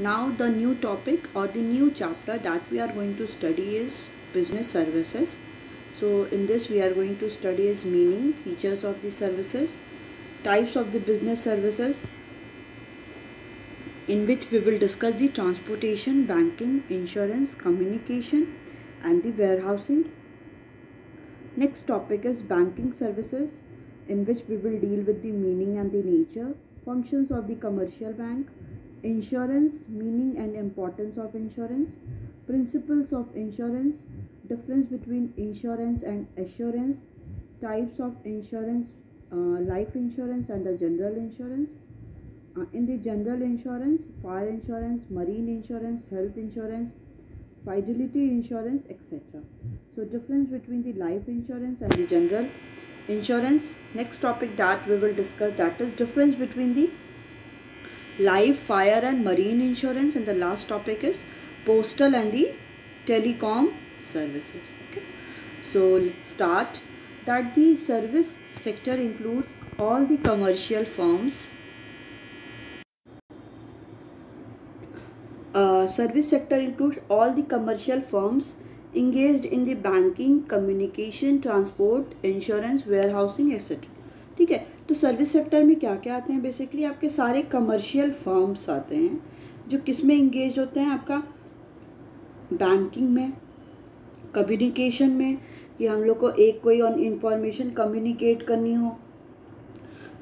Now the new topic or the new chapter that we are going to study is business services. So in this we are going to study is meaning, features of the services, types of the business services, in which we will discuss the transportation, banking, insurance, communication and the warehousing. Next topic is banking services, in which we will deal with the meaning and the nature, functions of the commercial bank, insurance, meaning and importance of insurance, principles of insurance, difference between insurance and assurance, types of insurance, life insurance and the general insurance. In the general insurance, fire insurance, marine insurance, health insurance, fidelity insurance, etc. So difference between the life insurance and the general insurance. Next topic that we will discuss, that is difference between the life, fire and marine insurance, and the last topic is postal and the telecom services. Okay, so let's start. That the service sector includes all the commercial firms. Service sector includes all the commercial firms engaged in the banking, communication, transport, insurance, warehousing, etc. ठीक है, तो service sector में क्या क्या आते हैं? Basically आपके सारे कमर्शियल फर्म्स आते हैं जो किस में इंगेज होते हैं, आपका बैंकिंग में, कम्युनिकेशन में, कि हम लोग को एक कोई इंफॉर्मेशन कम्युनिकेट करनी हो,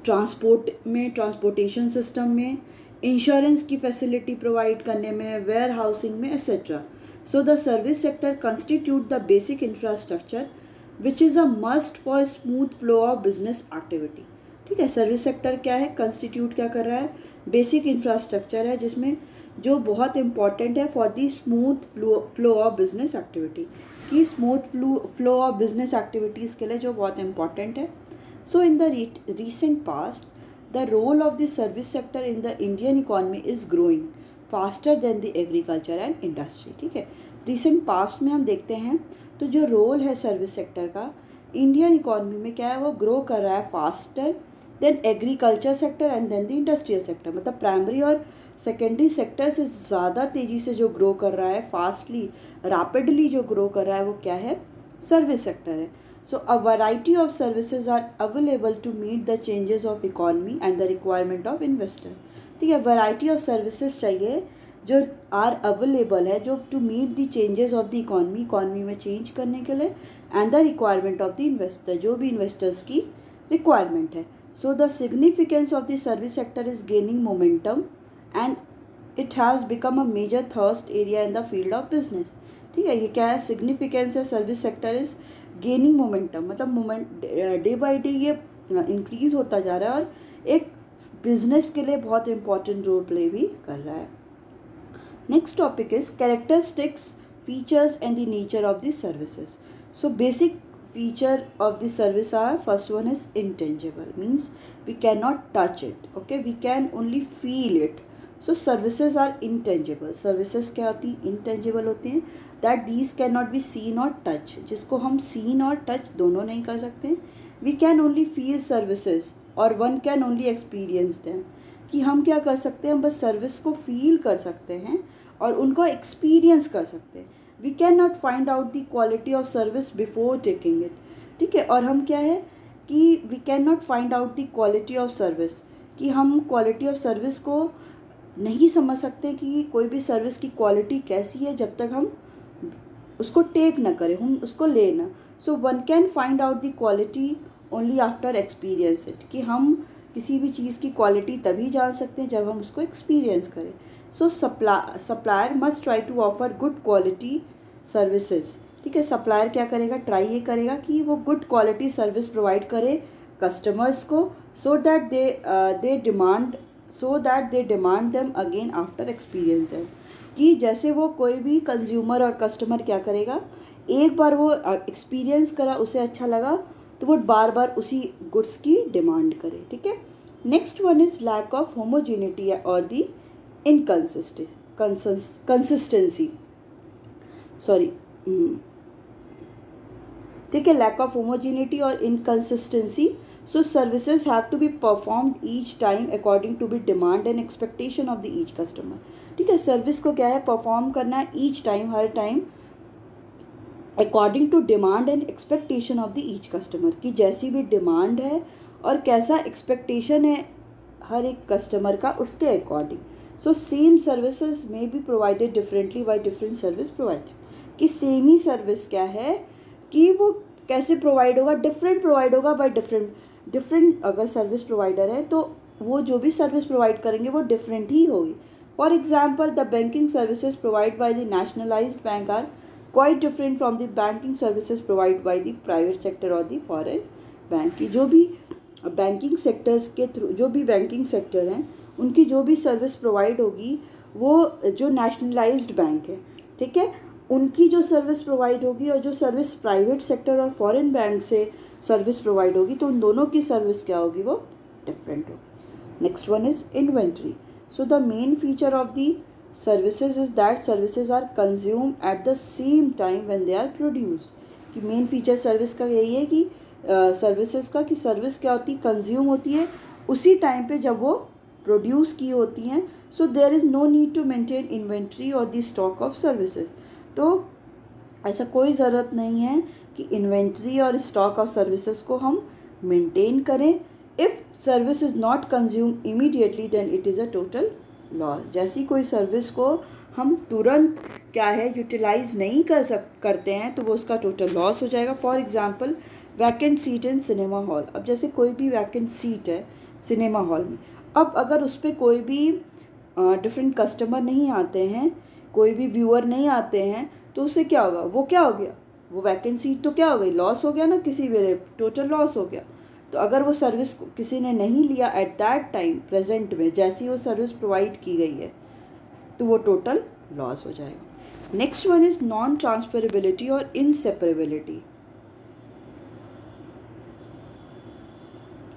ट्रांसपोर्ट में, ट्रांसपोर्टेशन सिस्टम में, इंश्योरेंस की फैसिलिटी प्रोवाइड करने में, वेयर हाउसिंग में, etcetera. So the service sector constitute the basic infrastructure which is a must for smooth flow of business activity. ठीक है, सर्विस सेक्टर क्या है, कंस्टिट्यूट क्या कर रहा है, बेसिक इंफ्रास्ट्रक्चर है जिसमें जो बहुत इंपॉर्टेंट है for the smooth flow of business activity, कि smooth flow of business activities के लिए जो बहुत इंपॉर्टेंट है. So in the recent past, the role of the service sector in the Indian economy is growing faster than the agriculture and industry. ठीक है, recent past में हम देखते हैं तो जो रोल है सर्विस सेक्टर का इंडियन इकोनॉमी में क्या है, वो ग्रो कर रहा है faster than agriculture sector and then the industrial sector. मतलब प्राइमरी और सेकेंडरी सेक्टर से ज़्यादा तेज़ी से जो ग्रो कर रहा है, फास्टली रैपिडली जो ग्रो कर रहा है, वो क्या है, सर्विस सेक्टर है. So a variety of services are available to meet the changes of economy and the requirement of investor. ठीक है, variety of services चाहिए जो are available है, जो to meet the changes of the economy, economy में change करने के लिए, and the requirement of the investor, जो भी investors की requirement है. So the significance of the service sector is gaining momentum and it has become a major thrust area in the field of business. ठीक है, ये क्या है, significance है, service sector is gaining momentum, मतलब day by day ये increase होता जा रहा है और एक बिजनेस के लिए बहुत इंपॉर्टेंट रोल प्ले भी कर रहा है. Next topic is characteristics, features and the nature of the services. So basic feature of the service are, first one is intangible, means we cannot touch it, okay, we can only feel it. So services are intangible. services क्या होती हैं, intangible होती हैं, that these cannot be seen or touch, जिसको हम seen और touch दोनों नहीं कर सकते. we can only feel services और one can only experience them, कि हम क्या कर सकते हैं, हम बस सर्विस को फील कर सकते हैं और उनको एक्सपीरियंस कर सकते हैं. We can not find out the quality of service before taking it. ठीक है, और हम क्या है कि we can not find out the quality of service, कि हम क्वालिटी ऑफ सर्विस को नहीं समझ सकते कि कोई भी सर्विस की क्वालिटी कैसी है जब तक हम उसको टेक ना करें, हम उसको लेना. So one can find out the quality only after experience it, कि हम किसी भी चीज़ की क्वालिटी तभी जान सकते हैं जब हम उसको एक्सपीरियंस करें. So supplier must try to offer good quality services. ठीक है, सप्लायर क्या करेगा, ट्राई ये करेगा कि वो गुड क्वालिटी सर्विस प्रोवाइड करे कस्टमर्स को, so that they demand them again after experience them, कि जैसे वो कोई भी कंज्यूमर और कस्टमर क्या करेगा, एक बार वो एक्सपीरियंस करा, उसे अच्छा लगा, तो वो बार बार उसी गुड्स की डिमांड करे. ठीक है. Next one is lack of homogeneity और दी कंसिस्टेंसी. सॉरी, ठीक है, लैक ऑफ होमोजेनिटी और inconsistency. So services have to be performed each time according to be demand and expectation of the each customer. ठीक है, service को क्या है, perform करना है ईच टाइम, हर time, according to demand and expectation of the each customer, की जैसी भी डिमांड है और कैसा एक्सपेक्टेशन है हर एक कस्टमर का, उसके अकॉर्डिंग। सो सेम सर्विसेज में be provided differently by different service provider, कि सेम ही सर्विस क्या है कि वो कैसे प्रोवाइड होगा, डिफरेंट प्रोवाइड होगा बाय डिफरेंट अगर सर्विस प्रोवाइडर है तो वो जो भी सर्विस प्रोवाइड करेंगे वो डिफरेंट ही होगी। For example, the banking services provide by the nationalized bank are quite different from the banking services provide by the private sector और द फॉरेन बैंक। की जो भी बैंकिंग सेक्टर्स के थ्रू, जो भी बैंकिंग सेक्टर हैं उनकी जो भी सर्विस प्रोवाइड होगी, वो जो नेशनलाइज्ड बैंक है, ठीक है, उनकी जो सर्विस प्रोवाइड होगी, और जो सर्विस प्राइवेट सेक्टर और फॉरेन बैंक से सर्विस प्रोवाइड होगी, तो उन दोनों की सर्विस क्या होगी, वो डिफरेंट होगी। Next one is inventory. So the main feature of the services is that services are consume at the same time when they are produced. कि मेन फीचर सर्विस का यही है कि सर्विसेज का, कि सर्विस क्या होती है, कंज्यूम होती है उसी टाइम पे जब वो प्रोड्यूस की होती हैं। So there is no need to maintain inventory और द स्टॉक ऑफ सर्विसेज। तो ऐसा कोई ज़रूरत नहीं है कि इन्वेंट्री और स्टॉक ऑफ सर्विसेज को हम मेंटेन करें। If service is not consume immediately then it is a total loss. जैसी कोई सर्विस को हम तुरंत क्या है यूटिलाइज नहीं करते हैं तो वो उसका टोटल लॉस हो जाएगा। For example, vacant seat in cinema hall. अब जैसे कोई भी वैकेंट सीट है सिनेमा हॉल में, अब अगर उस पर कोई भी डिफरेंट कस्टमर नहीं आते हैं, कोई भी व्यूअर नहीं आते हैं, तो उससे क्या होगा, वो क्या हो गया, वो वैकेंट सीट तो क्या हो गई, लॉस हो गया ना, किसी वे टोटल लॉस हो गया। तो अगर वो सर्विस किसी ने नहीं लिया एट दैट टाइम प्रेजेंट में, जैसी वो सर्विस प्रोवाइड की गई है, तो वो टोटल लॉस हो जाएगा। Next one is non transferability और इनसेपरेबिलिटी।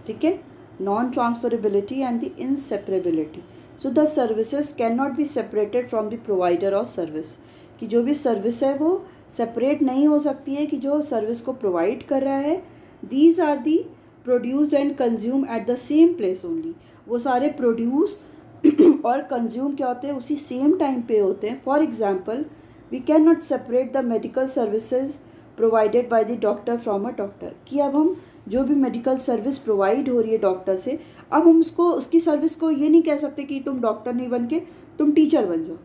ठीक है, non transferability and the inseparability. So the services can not be separated from the provider of service. कि जो भी सर्विस है वो सेपरेट नहीं हो सकती है कि जो सर्विस को प्रोवाइड कर रहा है। These are the produced and consume at the same place only. वो सारे प्रोड्यूस और कंज्यूम क्या होते हैं, उसी सेम टाइम पे होते हैं। For example, we can not separate the medical services provided by the doctor from a doctor. कि अब हम जो भी मेडिकल सर्विस प्रोवाइड हो रही है डॉक्टर से, अब हम उसकी सर्विस को ये नहीं कह सकते कि तुम डॉक्टर नहीं बन के तुम टीचर बन जाओ।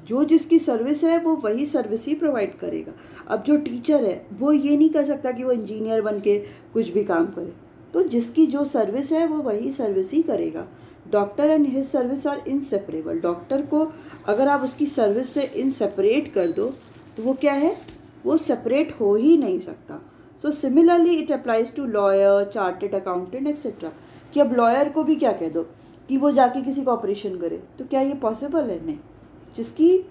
जो जिसकी सर्विस है वो वही सर्विस ही प्रोवाइड करेगा। अब जो टीचर है वो ये नहीं कर सकता कि वो इंजीनियर बन के कुछ भी काम करे, तो जिसकी जो सर्विस है वो वही सर्विस ही करेगा। Doctor and his service are inseparable. Doctor को अगर आप उसकी सर्विस से इनसेपरेट कर दो तो वो क्या है, वो सेपरेट हो ही नहीं सकता। So similarly it applies to lawyer, chartered accountant etcetera. कि अब लॉयर को भी क्या कह दो कि वो जाके किसी का ऑपरेशन करे, तो क्या ये पॉसिबल है? नहीं। जिसकी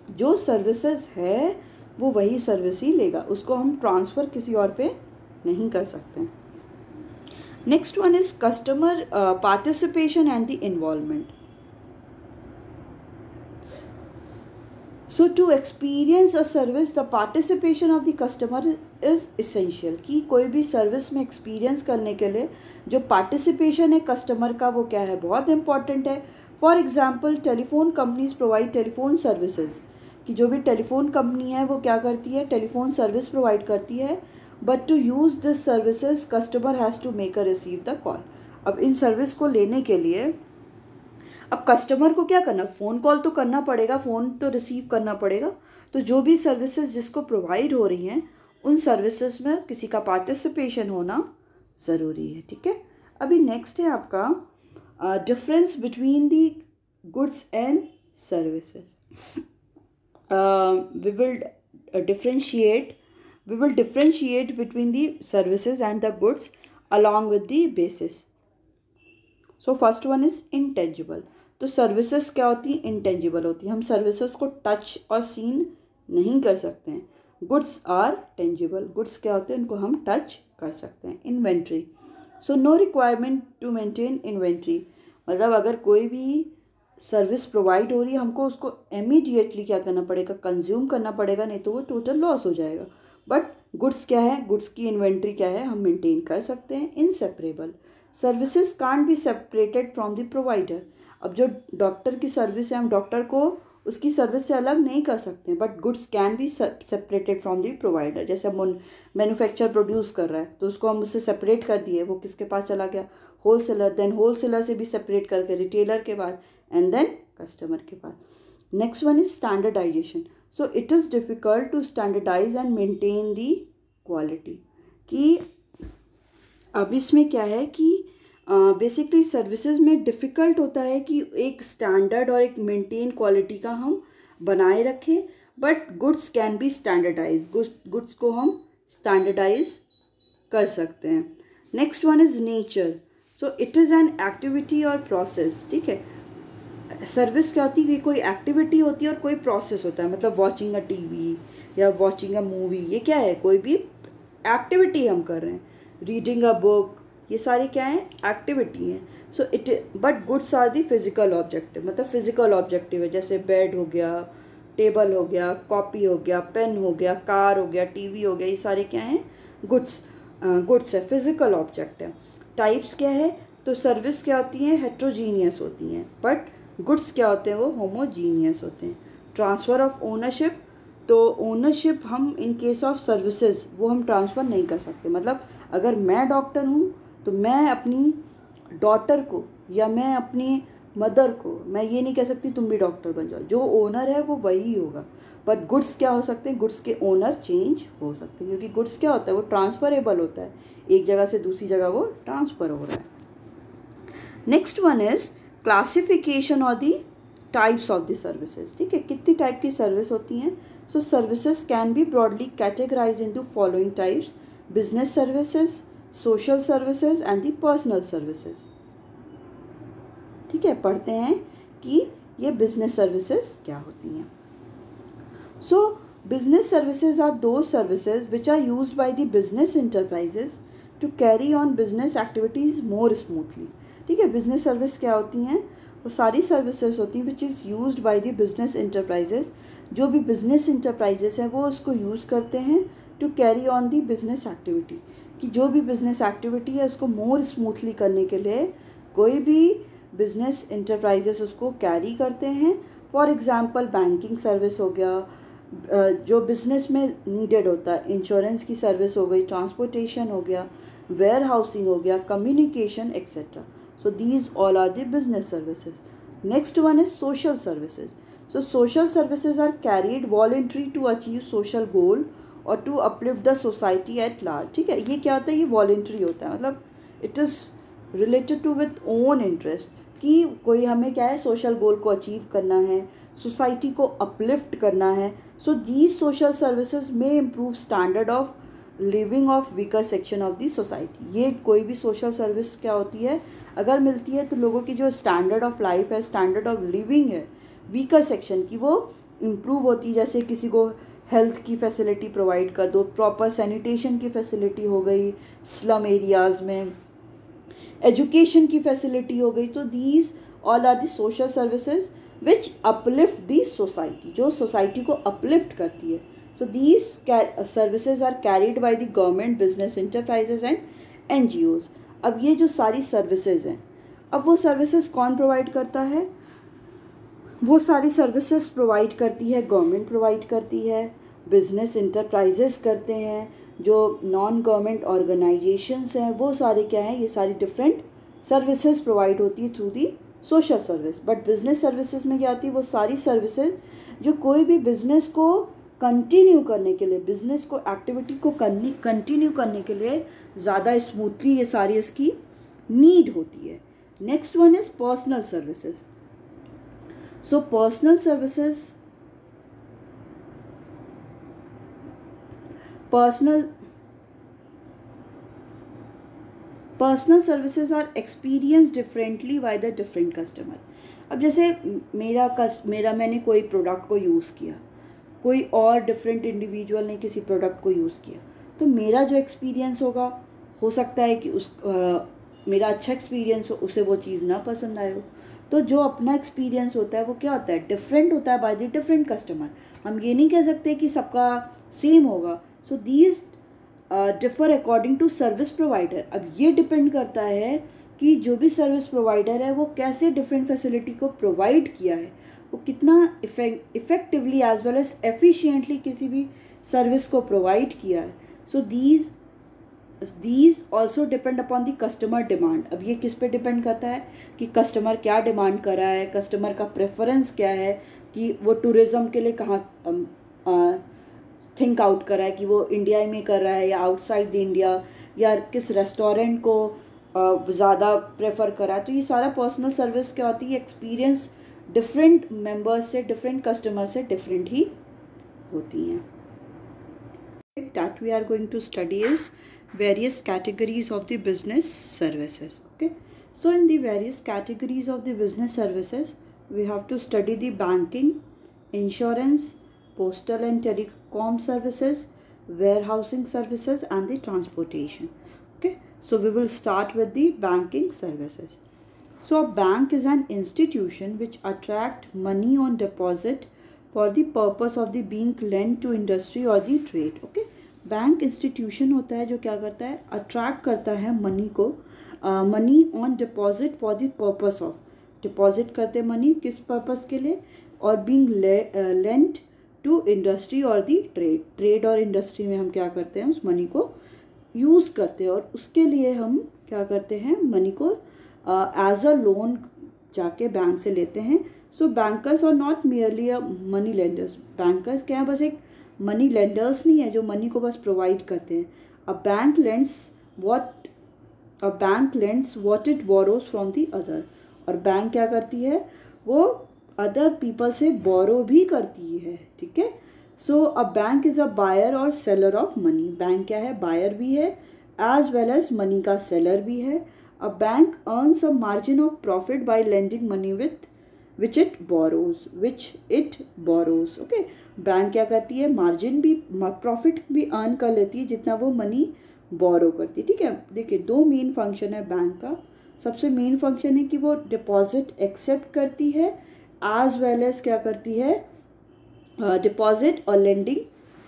जो सर्विसेज है वो वही सर्विस ही लेगा, उसको हम ट्रांसफ़र किसी और पे नहीं कर सकते। Next one is customer participation and the involvement. So to experience a service the participation of the customer is essential. कि कोई भी सर्विस में एक्सपीरियंस करने के लिए जो पार्टिसिपेशन है कस्टमर का वो क्या है, बहुत इंपॉर्टेंट है। For example, telephone companies provide telephone services. कि जो भी टेलीफोन कंपनी है वो क्या करती है, टेलीफोन सर्विस प्रोवाइड करती है। But to use this services customer has to make a receive the call. अब इन सर्विस को लेने के लिए अब कस्टमर को क्या करना, फ़ोन कॉल तो करना पड़ेगा, फ़ोन तो रिसीव करना पड़ेगा। तो जो भी सर्विसेज जिसको प्रोवाइड हो रही हैं उन सर्विसेज में किसी का पार्टिसिपेशन होना ज़रूरी है। ठीक है, अभी नेक्स्ट है आपका difference between the goods and services. we will differentiate between the services and the goods along with the basis. So first one is intangible. तो सर्विसेज क्या होती हैं, इंटेंजिबल होती है, हम सर्विसेज को टच और सीन नहीं कर सकते हैं। Goods are tangible. गुड्स क्या होते हैं, उनको हम टच कर सकते हैं। Inventory, so no requirement to maintain inventory. मतलब अगर कोई भी सर्विस प्रोवाइड हो रही है, हमको उसको इमीडिएटली क्या करना पड़ेगा, कंज्यूम करना पड़ेगा, नहीं तो वो टोटल लॉस हो जाएगा। बट गुड्स क्या है, गुड्स की इन्वेंट्री क्या है, हम मेंटेन कर सकते हैं। Inseparable, services can't be separated from the provider. अब जो डॉक्टर की सर्विस है, हम डॉक्टर को उसकी सर्विस से अलग नहीं कर सकते, but goods can B separated from the provider. जैसे हम मैन्युफैक्चर प्रोड्यूस कर रहा है तो उसको हम उससे सेपरेट कर दिए, वो किसके पास चला गया, होलसेलर, देन होलसेलर से भी सेपरेट करके रिटेलर के पास, एंड देन कस्टमर के पास। Next one is standardisation. So it is difficult to standardise and maintain the quality. कि अब इसमें क्या है कि बेसिकली सर्विसेज में डिफ़िकल्ट होता है कि एक स्टैंडर्ड और एक मेंटेन क्वालिटी का हम बनाए रखें, but goods can be standardize, goods को हम स्टैंडर्डाइज कर सकते हैं। Next one is nature. So it is an activity और प्रोसेस। ठीक है, सर्विस क्या होती है, कोई एक्टिविटी होती है और कोई प्रोसेस होता है। मतलब वॉचिंग अ टीवी या वॉचिंग अ मूवी, ये क्या है, कोई भी एक्टिविटी हम कर रहे हैं। रीडिंग अ बुक, ये सारी क्या है, एक्टिविटी हैं। So it but goods are the physical objective, मतलब फिजिकल ऑब्जेक्टिव है, जैसे बेड हो गया, टेबल हो गया, कॉपी हो गया, पेन हो गया, कार हो गया, टीवी हो गया, ये सारे क्या हैं, गुड्स है, फिजिकल ऑब्जेक्ट है। टाइप्स क्या है, तो सर्विस क्या होती हैं, हेट्रोजीनियस होती हैं, बट गुड्स क्या होते हैं, वो होमोजीनियस होते हैं। ट्रांसफ़र ऑफ ओनरशिप, तो ओनरशिप हम इन केस ऑफ सर्विसेज वो हम ट्रांसफ़र नहीं कर सकते। मतलब अगर मैं डॉक्टर हूँ तो मैं अपनी डॉटर को या मैं अपनी मदर को मैं ये नहीं कह सकती तुम भी डॉक्टर बन जाओ, जो ओनर है वो वही होगा। बट गुड्स क्या हो सकते हैं, गुड्स के ओनर चेंज हो सकते हैं, क्योंकि गुड्स क्या होता है, वो ट्रांसफरेबल होता है, एक जगह से दूसरी जगह वो ट्रांसफ़र हो रहा है। नेक्स्ट वन इज़ क्लासिफिकेशन और the types of the services. ठीक है, कितनी टाइप की सर्विस होती हैं। So services can be broadly categorise into following types: business services, social services and the personal services. ठीक है, पढ़ते हैं कि ये बिजनेस सर्विसेज क्या होती हैं। So business services are those services which are used by the business enterprises to carry on business activities more smoothly. ठीक है, बिजनेस सर्विस क्या होती हैं, वो सारी सर्विसेज होती हैं which is used by the business enterprises. जो भी बिजनेस इंटरप्राइजेस हैं वो उसको यूज़ करते हैं to carry on the business activity, कि जो भी बिजनेस एक्टिविटी है उसको मोर स्मूथली करने के लिए कोई भी बिजनेस इंटरप्राइजेस उसको कैरी करते हैं। फॉर एग्ज़ाम्पल बैंकिंग सर्विस हो गया, जो बिज़नेस में नीडेड होता है, इंश्योरेंस की सर्विस हो गई, ट्रांसपोर्टेशन हो गया, वेयर हाउसिंग हो गया, communication etcetera. So these all are the business services. Next one is social services. So social services are carried voluntary to achieve social goal or to uplift the society at large. ठीक है, ये क्या होता है, ये voluntary होता है, मतलब it is related to with own interest, कि कोई हमें क्या है, सोशल गोल को अचीव करना है, सोसाइटी को अपलिफ्ट करना है। सो दीज सोशल सर्विसेज में improve standard of living of weaker section of the society. ये कोई भी सोशल सर्विस क्या होती है, अगर मिलती है तो लोगों की जो स्टैंडर्ड ऑफ लाइफ है, स्टैंडर्ड ऑफ लिविंग है वीकर सेक्शन की, वो इम्प्रूव होती है। जैसे किसी को हेल्थ की फैसिलिटी प्रोवाइड कर दो, प्रॉपर सैनिटेशन की फैसिलिटी हो गई स्लम एरियाज़ में, एजुकेशन की फैसिलिटी हो गई। तो these all are the social services which uplift the society, जो सोसाइटी को अपलिफ्ट करती है। So these services are carried by the government, business enterprises and NGOs। अब ये जो सारी सर्विसेज हैं, अब वो सर्विसेज कौन प्रोवाइड करता है, वो सारी सर्विसेज प्रोवाइड करती है गवर्नमेंट, प्रोवाइड करती है, बिजनेस इंटरप्राइजेस करते हैं, जो नॉन गवर्नमेंट ऑर्गेनाइजेशंस हैं वो सारे क्या हैं, ये सारी डिफरेंट सर्विसेज प्रोवाइड होती है through the social service. But business services में क्या आती है, वो सारी सर्विसेज जो कोई भी बिजनेस को कंटिन्यू करने के लिए, बिजनेस को एक्टिविटी को कंटिन्यू करने के लिए ज़्यादा स्मूथली ये सारी उसकी नीड होती है। Next one is personal services. So personal services are experience differently by the different customer. अब जैसे मैंने कोई प्रोडक्ट को यूज़ किया, कोई और डिफरेंट इंडिविजुअल ने किसी प्रोडक्ट को यूज़ किया, तो मेरा जो एक्सपीरियंस होगा, हो सकता है कि मेरा अच्छा एक्सपीरियंस हो, उसे वो चीज़ ना पसंद आए हो। तो जो अपना एक्सपीरियंस होता है वो क्या होता है, डिफरेंट होता है बाय द डिफरेंट कस्टमर। हम ये नहीं कह सकते कि सबका सेम होगा। So these differ according to service provider. अब ये डिपेंड करता है कि जो भी सर्विस प्रोवाइडर है वो कैसे डिफरेंट फैसिलिटी को प्रोवाइड किया है, वो कितना effectively as well as efficiently किसी भी सर्विस को प्रोवाइड किया है। So these also depend upon the customer demand. अब ये किस पे डिपेंड करता है कि कस्टमर क्या डिमांड कर रहा है, कस्टमर का प्रेफरेंस क्या है, कि वो टूरिज़्म के लिए कहाँ थिंक आउट कर रहा है, कि वो इंडिया में कर रहा है या आउटसाइड द इंडिया, या किस रेस्टोरेंट को ज़्यादा प्रेफर कर रहा है। तो ये सारा पर्सनल सर्विस क्या होती है, एक्सपीरियंस डिफरेंट मेंबर्स से, डिफरेंट कस्टमर से डिफरेंट ही होती हैं। That we are going to study is various categories of the business services. Okay, so in the various categories of the business services we have to study the banking, insurance, postal and telecom services, warehousing services and the transportation. Okay, so we will start with the banking services. So a bank is an institution which attract money on deposit for the purpose of the being lent to industry or the trade. Okay, bank institution होता है जो क्या करता है, attract करता है money को, money on deposit for the purpose of, deposit करते मनी किस पर्पस के लिए, और बीइंग लेंट टू इंडस्ट्री और दी ट्रेड, ट्रेड और इंडस्ट्री में हम क्या करते हैं, उस मनी को यूज़ करते हैं, और उसके लिए हम क्या करते हैं, मनी को एज अ लोन जाके बैंक से लेते हैं। So bankers are not merely a money lenders, bankers क्या है, बस एक मनी लेंडर्स नहीं है जो मनी को बस प्रोवाइड करते हैं। A bank lends what it borrows from the other, और बैंक क्या करती है, वो अदर पीपल से बोरो भी करती है। ठीक है, so a bank is a buyer और सेलर ऑफ मनी, बैंक क्या है, बायर भी है एज वेल एज मनी का सेलर भी है। A bank earns a margin of profit by lending money which it borrows. Okay, bank क्या करती है, मार्जिन भी, प्रॉफिट भी अर्न कर लेती है जितना वो मनी बोरो करती है। ठीक है, देखिए दो मेन फंक्शन है बैंक का। सबसे मेन फंक्शन है कि वो डिपॉजिट एक्सेप्ट करती है एज वेल एज क्या करती है, डिपॉजिट और लेंडिंग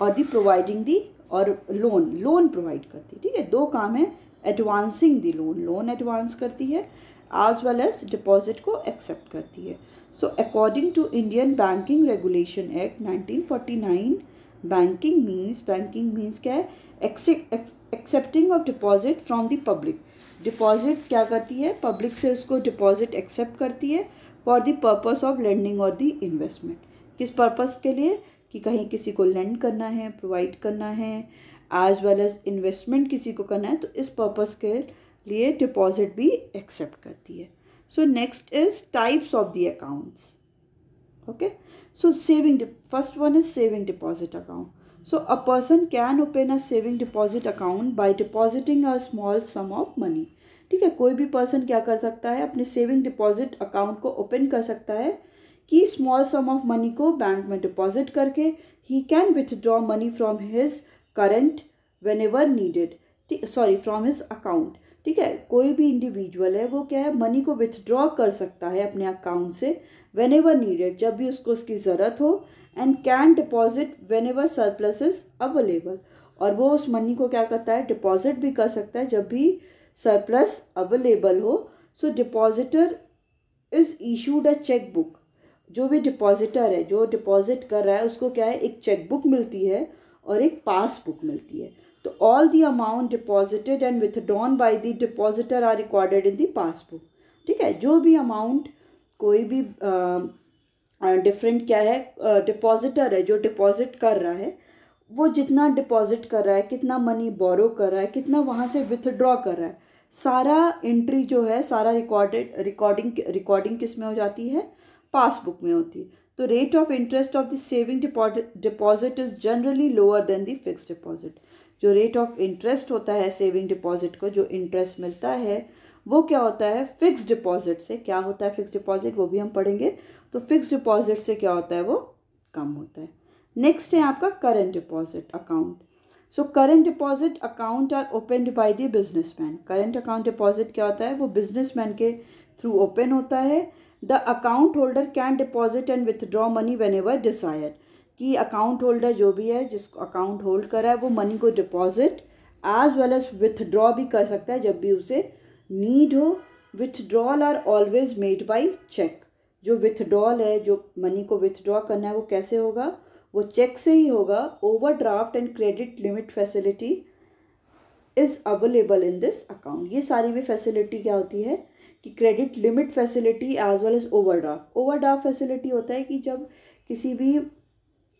और दी प्रोवाइडिंग दी, और लोन प्रोवाइड करती है। ठीक है, दो काम है, एडवांसिंग दी लोन एडवांस करती है एज वेल एज डिपॉजिट को एक्सेप्ट करती है। So according to Indian Banking Regulation Act 1949, banking means क्या है, accepting of deposit from the public, deposit क्या करती है, पब्लिक से उसको डिपॉजिट एक्सेप्ट करती है for the purpose of lending और द इन्वेस्टमेंट। किस पर्पस के लिए, कि कहीं किसी को लेंड करना है, प्रोवाइड करना है, एज वेल एज इन्वेस्टमेंट किसी को करना है, तो इस पर्पस के लिए डिपॉजिट भी एक्सेप्ट करती है। So next is types of the accounts. Okay, so first one is saving deposit account. So a person can open a saving deposit account by depositing a small sum of money. ठीक है, कोई भी person क्या कर सकता है, अपने saving deposit account को ओपन कर सकता है कि स्मॉल सम ऑफ मनी को बैंक में डिपॉजिट करके he can withdraw money from his current when ever needed, from his account. ठीक है, कोई भी इंडिविजुअल है वो क्या है, मनी को विथड्रॉ कर सकता है अपने अकाउंट से वेन एवर नीडेड, जब भी उसको उसकी ज़रूरत हो, and can deposit when ever surplus is available, और वो उस मनी को क्या करता है, डिपॉजिट भी कर सकता है जब भी सरप्लस अवेलेबल हो। So depositor is issued a cheque book, जो भी डिपॉजिटर है जो डिपॉजिट कर रहा है उसको क्या है, एक चेक बुक मिलती है और एक पासबुक मिलती है। तो all the amount deposited and withdrawn by the depositor are recorded in the passbook. ठीक है, जो भी अमाउंट कोई भी डिफरेंट क्या है, डिपॉजिटर है जो डिपॉजिट कर रहा है, वो जितना डिपॉजिट कर रहा है, कितना मनी बोरो कर रहा है, कितना वहाँ से विथड्रॉ कर रहा है, सारा एंट्री जो है, सारा रिकॉर्डिंग किस में हो जाती है, पासबुक में होती है। तो rate of interest of the saving deposit is generally lower than the fixed deposit. जो रेट ऑफ इंटरेस्ट होता है सेविंग डिपॉजिट को, जो इंटरेस्ट मिलता है वो क्या होता है, फिक्स्ड डिपॉजिट से। क्या होता है फिक्स्ड डिपॉजिट, वो भी हम पढ़ेंगे। तो फिक्स्ड डिपॉजिट से क्या होता है, वो कम होता है। नेक्स्ट है आपका current deposit account. So current deposit account are opened by the businessman. Current account deposit क्या होता है, वो बिजनेसमैन के थ्रू ओपन होता है। The account holder can deposit and withdraw money whenever desire, कि अकाउंट होल्डर जो भी है, जिसको अकाउंट होल्ड कर रहा है, वो मनी को deposit as well as withdraw भी कर सकता है जब भी उसे नीड हो। Withdrawal are always made by cheque. जो विथड्रॉल है, जो मनी को विथड्रॉ करना है, वो कैसे होगा? वो चेक से ही होगा। Overdraft and credit limit facility is available in this account. ये सारी भी फैसिलिटी क्या होती है कि credit limit facility as well as overdraft. Overdraft facility होता है कि जब किसी भी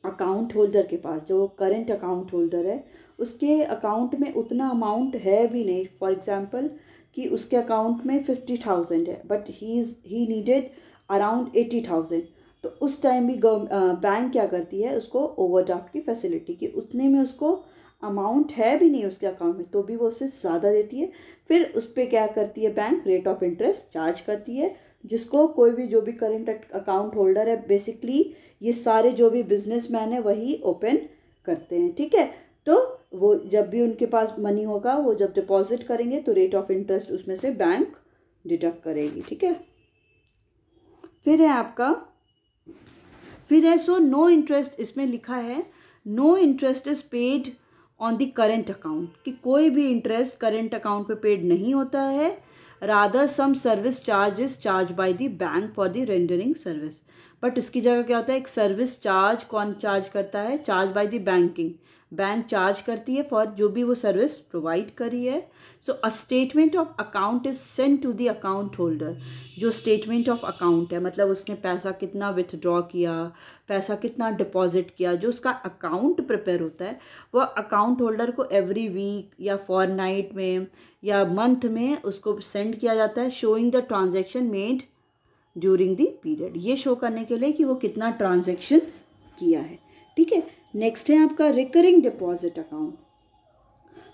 अकाउंट होल्डर के पास, जो करंट अकाउंट होल्डर है, उसके अकाउंट में उतना अमाउंट है भी नहीं। फॉर एग्जांपल कि उसके अकाउंट में 50,000 है बट ही नीडेड अराउंड 80,000, तो उस टाइम भी बैंक क्या करती है, उसको ओवरड्राफ्ट की फैसिलिटी कि उतने में उसको अमाउंट है भी नहीं उसके अकाउंट में, तो भी वो उससे ज़्यादा देती है। फिर उस पर क्या करती है bank? Rate of interest charge करती है, जिसको कोई भी जो भी करेंट अकाउंट होल्डर है, बेसिकली ये सारे जो भी बिजनेसमैन है वही ओपन करते हैं। ठीक है, तो वो जब भी उनके पास मनी होगा, वो जब डिपॉजिट करेंगे तो रेट ऑफ इंटरेस्ट उसमें से बैंक डिडक्ट करेगी। ठीक है, फिर है आपका, फिर है सो नो इंटरेस्ट, इसमें लिखा है no interest is paid on the current account, कि कोई भी इंटरेस्ट करेंट अकाउंट पे पेड नहीं होता है। Rather some service charge is charge by the bank for the rendering service. But इसकी जगह क्या होता है, एक सर्विस चार्ज कौन चार्ज करता है? Charge by the banking, bank charge करती है फॉर जो भी वो सर्विस प्रोवाइड करी है। So a statement of account is send to the account holder. जो स्टेटमेंट ऑफ अकाउंट है, मतलब उसने पैसा कितना विथड्रॉ किया, पैसा कितना डिपॉजिट किया, जो उसका अकाउंट प्रिपेयर होता है, वो अकाउंट होल्डर को एवरी वीक या फॉरनाइट में या मंथ में उसको सेंड किया जाता है, showing the transaction made during the period. ये शो करने के लिए कि वो कितना ट्रांजेक्शन किया है। ठीक है, नेक्स्ट है आपका recurring deposit account.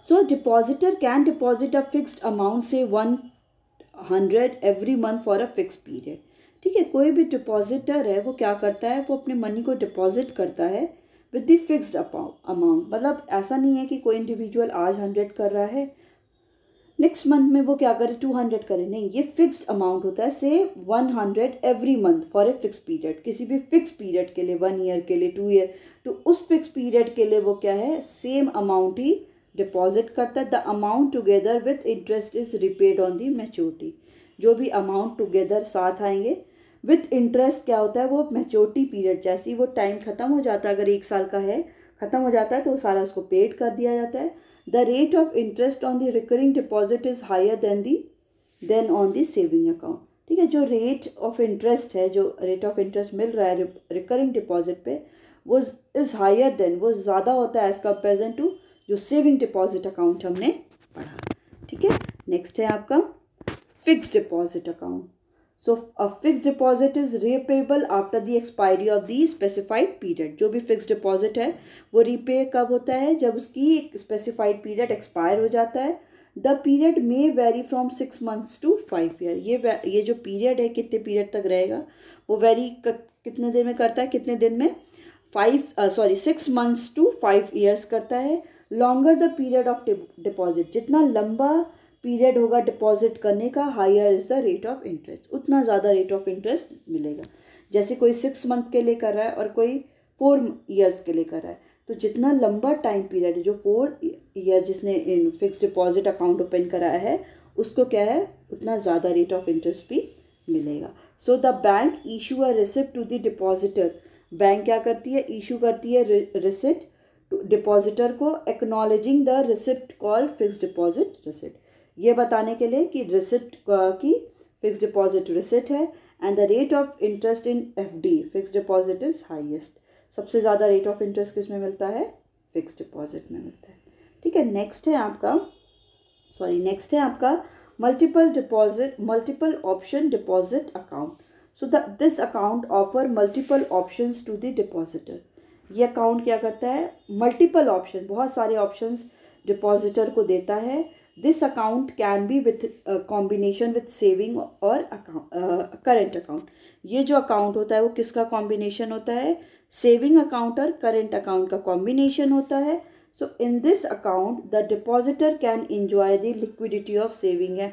So depositor can deposit a fixed amount से 100 every month for a fix period. ठीक है, कोई भी डिपॉजिटर है वो क्या करता है, वो अपने मनी को डिपॉजिट करता है विद द फिक्स्ड अमाउंट। मतलब ऐसा नहीं है कि कोई इंडिविजुअल आज 100 कर रहा है, नेक्स्ट मंथ में वो क्या करे 200 करे, नहीं, ये फिक्स्ड अमाउंट होता है। से 100 every month for a fix period, किसी भी फिक्स पीरियड के लिए, 1 ईयर के लिए, 2 ईयर, तो उस फिक्स पीरियड के लिए वो क्या है, सेम अमाउंट ही डिपॉजिट करता है। The amount together with interest is repaid on the maturity. जो भी अमाउंट टुगेदर साथ आएंगे विथ इंटरेस्ट क्या होता है, वो मैच्योरिटी पीरियड, जैसे ही वो टाइम खत्म हो जाता है, अगर 1 साल का है, खत्म हो जाता है तो सारा उसको पेड कर दिया जाता है। The rate of interest on the recurring deposit is higher than on the saving account। ठीक है, जो रेट ऑफ इंटरेस्ट है, जो रेट ऑफ इंटरेस्ट मिल रहा है रिकरिंग डिपॉजिट पे, वो इज़ हायर देन, वो ज़्यादा होता है एज कंपेरिजन टू जो सेविंग डिपॉजिट अकाउंट हमने पढ़ा। ठीक है, नेक्स्ट है आपका fixed deposit account. So a fixed deposit is repayable after the expiry of the specified period. जो भी फिक्स्ड डिपॉजिट है वो रीपे कब होता है, जब उसकी एक स्पेसिफाइड पीरियड एक्सपायर हो जाता है। The period may very from 6 months to 5 year। ये जो पीरियड है, कितने पीरियड तक रहेगा, वो वेरी कितने दिन में करता है, कितने दिन में, 6 months to 5 years करता है। Longer the period of deposit, जितना लंबा पीरियड होगा डिपॉजिट करने का, higher is the rate of interest, उतना ज़्यादा रेट ऑफ इंटरेस्ट मिलेगा। जैसे कोई 6 month के लिए कर रहा है और कोई 4 years के लिए कर रहा है, तो जितना लंबा टाइम पीरियड है, जो 4 year जिसने in fix deposit account open कराया है, उसको क्या है, उतना ज़्यादा रेट ऑफ इंटरेस्ट भी मिलेगा। So the bank issue a receipt to the depositor. Bank क्या करती है, इशू करती है रिसिप्ट डिपॉजिटर को, acknowledging the receipt called fix deposit receipt. ये बताने के लिए कि रिसिप्ट की फिक्स डिपॉजिट रिसिप्ट है। And the rate of interest in FD fix deposit is highest. सबसे ज़्यादा रेट ऑफ इंटरेस्ट किस में मिलता है, फिक्स डिपॉजिट में मिलता है। ठीक है, नेक्स्ट है आपका multiple option deposit account. So this account offer multiple options to the depositor. ये अकाउंट क्या करता है, मल्टीपल ऑप्शन, बहुत सारे ऑप्शंस डिपॉजिटर को देता है। This account can be with combination with saving और करेंट अकाउंट। ये जो अकाउंट होता है वो किसका कॉम्बिनेशन होता है, सेविंग अकाउंट और करेंट अकाउंट का कॉम्बिनेशन होता है। So in this account the depositor can enjoy the liquidity of saving है।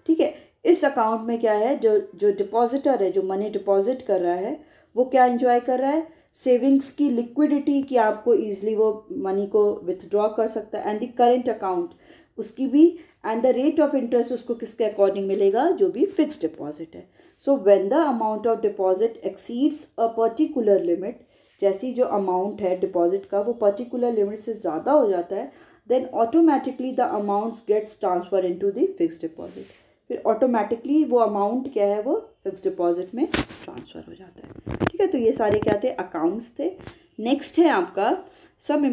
ठीक है, इस अकाउंट में क्या है, जो डिपॉजिटर है, जो मनी डिपॉजिट कर रहा है, वो क्या एंजॉय कर रहा है, सेविंग्स की लिक्विडिटी, कि आपको ईजिली वो मनी को विथड्रॉ कर सकता है। एंड द करेंट अकाउंट, उसकी भी, and the rate of interest उसको किसके अकॉर्डिंग मिलेगा, जो भी फिक्स डिपॉजिट है. So when the amount of deposit exceeds a particular limit, जैसी जो अमाउंट है डिपॉजिट का वो पर्टिकुलर लिमिट से ज़्यादा हो जाता है, then automatically the amounts gets transfer into the fix deposit. फिर ऑटोमेटिकली वो अमाउंट क्या है वो फिक्स डिपॉजिट में ट्रांसफ़र हो जाता है. ठीक है, तो ये सारे क्या थे, अकाउंट्स थे. नेक्स्ट है आपका some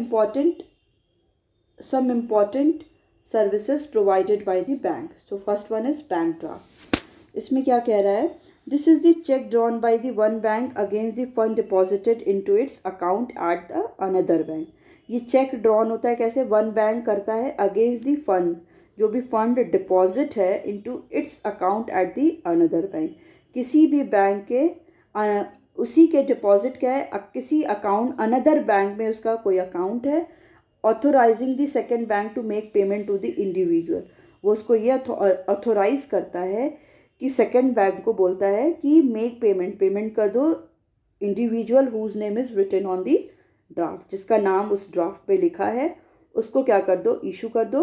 important services provided by the bank. So first one is bank draft. इसमें क्या कह रहा है, this is the cheque drawn by the one bank against the fund deposited into its account at the another bank. ये cheque drawn होता है कैसे, one bank करता है अगेंस्ट द फंड, जो भी फंड डिपॉजिट है into its account at the another bank. किसी भी बैंक के उसी के डिपॉजिट क्या है, किसी अकाउंट अनदर बैंक में उसका कोई अकाउंट है, authorising the second bank to make payment to the individual. वो उसको ये ऑथोराइज करता है कि सेकेंड बैंक को बोलता है कि मेक पेमेंट कर दो individual whose name is written on the draft, जिसका नाम उस ड्राफ्ट पे लिखा है उसको क्या कर दो, इशू कर दो.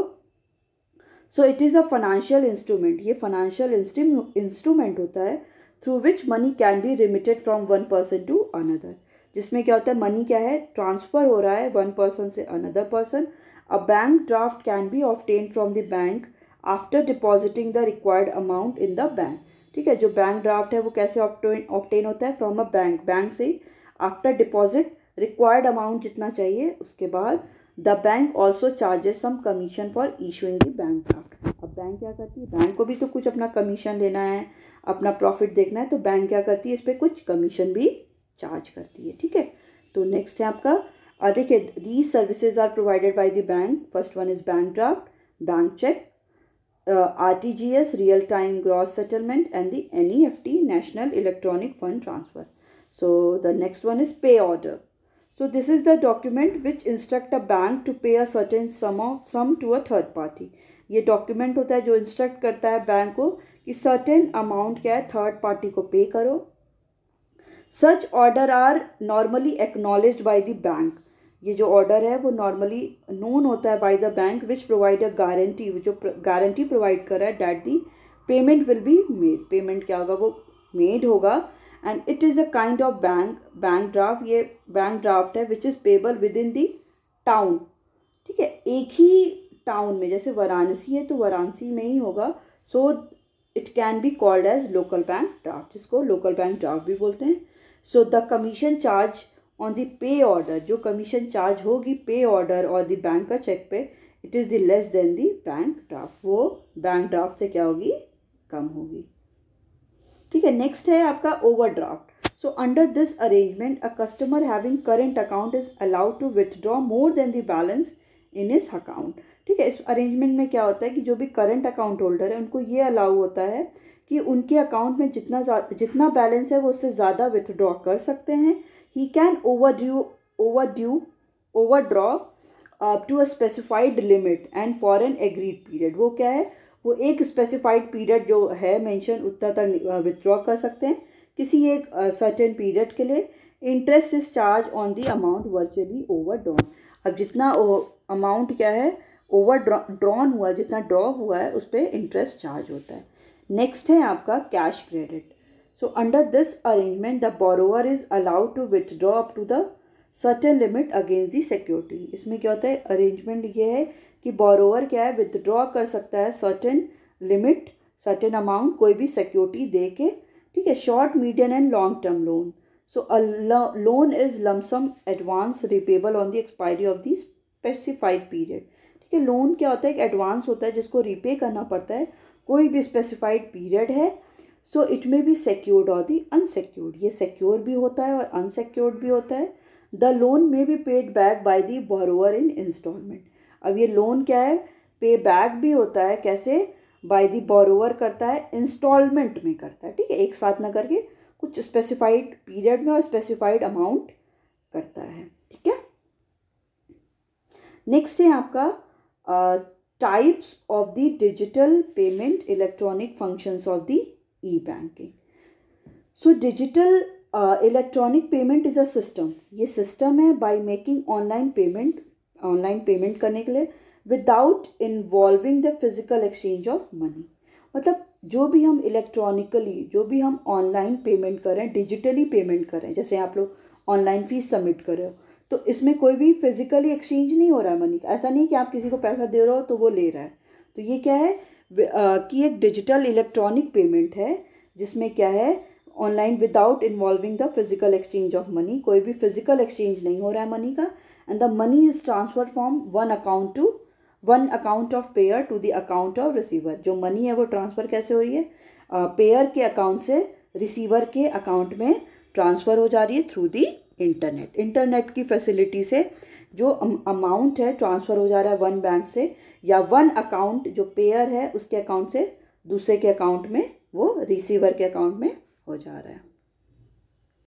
So it is a financial instrument. ये फाइनेंशियल इंस्ट्रूमेंट होता है through which money can be remitted from one person to another. जिसमें क्या होता है, मनी क्या है, ट्रांसफ़र हो रहा है वन पर्सन से another person. A bank draft can be obtain from the bank after depositing the required amount in the bank. ठीक है, जो बैंक ड्राफ्ट है वो कैसे ऑब्टेन होता है, फ्रॉम अ बैंक से आफ्टर डिपॉजिट रिक्वायर्ड अमाउंट जितना चाहिए, उसके बाद the bank also charges some commission for issuing the bank draft. अब बैंक क्या करती है, बैंक को भी तो कुछ अपना कमीशन लेना है, अपना प्रॉफिट देखना है, तो बैंक क्या करती है, इस पर कुछ कमीशन भी चार्ज करती है. ठीक है, तो नेक्स्ट है आपका देखिए, these services are provided by the bank. First one is bank draft, bank cheque, RTGS real time gross settlement and the NEFT national electronic fund transfer. So the next one is pay order. So this is the document which instruct a bank to pay a certain sum to a third party. ये document होता है जो instruct करता है bank को कि certain amount क्या है, third party को pay करो. Such order are normally acknowledged by the bank. ये जो order है वो normally known होता है by the bank which provide a guarantee, जो guarantee provide कर रहा है that the payment will be made. Payment क्या होगा, वो made होगा. And it is a kind of bank draft. ये बैंक ड्राफ्ट है which is payable with in the town. ठीक है, एक ही टाउन में, जैसे वाराणसी है तो वाराणसी में ही होगा. So it can be called as local bank draft, जिसको लोकल बैंक ड्राफ्ट भी बोलते हैं. So the commission charge on the pay order, जो कमीशन चार्ज होगी पे ऑर्डर और द बैंक का चेक पे, it is the less than the bank draft. वो बैंक ड्राफ्ट से क्या होगी, कम होगी. ठीक है, नेक्स्ट है आपका overdraft. So under this arrangement a customer having current account is allowed to withdraw more than the balance in his account. ठीक है, इस अरेंजमेंट में क्या होता है कि जो भी करंट अकाउंट होल्डर है उनको ये अलाउ होता है कि उनके अकाउंट में जितना बैलेंस है वो उससे ज़्यादा विथड्रॉ कर सकते हैं. He can overdraw up to a specified limit and for an agreed period. वो क्या है, वो एक स्पेसिफाइड पीरियड जो है मेंशन उतना तक विथड्रॉ कर सकते हैं किसी एक सर्टेन पीरियड के लिए. Interest is charge on the amount virtually overdrawn. अब जितना अमाउंट क्या है ओवरड्रॉन हुआ, जितना ड्रॉ हुआ है उस पर इंटरेस्ट चार्ज होता है. नेक्स्ट है आपका cash credit. So under this arrangement the borrower is allowed to withdraw up to the certain limit against the security. इसमें क्या होता है, अरेंजमेंट ये है कि बोरोवर क्या है, विथड्रॉ कर सकता है सर्टेन लिमिट, सर्टेन अमाउंट कोई भी सिक्योरिटी दे के. ठीक है, short, medium and long term loan. So a loan is lump sum advance repayable on the expiry of the specified period. ठीक है, लोन क्या होता है, एक एडवांस होता है जिसको रिपे करना पड़ता है, कोई भी स्पेसिफाइड पीरियड है. सो इट में बी सिक्योर्ड और दी अनसिक्योर्ड. ये सिक्योर भी होता है और अनसिक्योर्ड भी होता है. The loan may be paid back by the borrower in instalment. अब ये लोन क्या है, पे बैक भी होता है, कैसे, बाय द बोरोवर करता है, इंस्टॉलमेंट में करता है. ठीक है, एक साथ ना करके कुछ स्पेसिफाइड पीरियड में और स्पेसिफाइड अमाउंट करता है. ठीक है, नेक्स्ट है आपका types of the digital payment electronic functions of the E banking. So digital electronic payment is a system. ये सिस्टम है बाय मेकिंग ऑनलाइन पेमेंट करने के लिए without involving the physical exchange of money. मतलब जो भी हम इलेक्ट्रॉनिकली, जो भी हम ऑनलाइन पेमेंट करें, डिजिटली पेमेंट करें, जैसे आप लोग ऑनलाइन फीस सबमिट कर रहे हो, तो इसमें कोई भी फिजिकली एक्सचेंज नहीं हो रहा है मनी का। ऐसा नहीं कि आप किसी को पैसा दे रहे हो तो वो ले रहा है। तो ये क्या है कि एक डिजिटल इलेक्ट्रॉनिक पेमेंट है जिसमें क्या है, online without involving the physical exchange of money, कोई भी फिजिकल एक्सचेंज नहीं हो रहा है मनी का। And the money is transferred from one account of payer to the account of receiver. जो मनी है वो ट्रांसफ़र कैसे हो रही है, पेयर के अकाउंट से रिसीवर के अकाउंट में ट्रांसफ़र हो जा रही है थ्रू दी इंटरनेट। इंटरनेट की फैसिलिटी से जो अमाउंट है ट्रांसफ़र हो जा रहा है वन बैंक से, या वन अकाउंट जो पेयर है उसके अकाउंट से दूसरे के अकाउंट में, वो रिसीवर के अकाउंट में हो जा रहा है।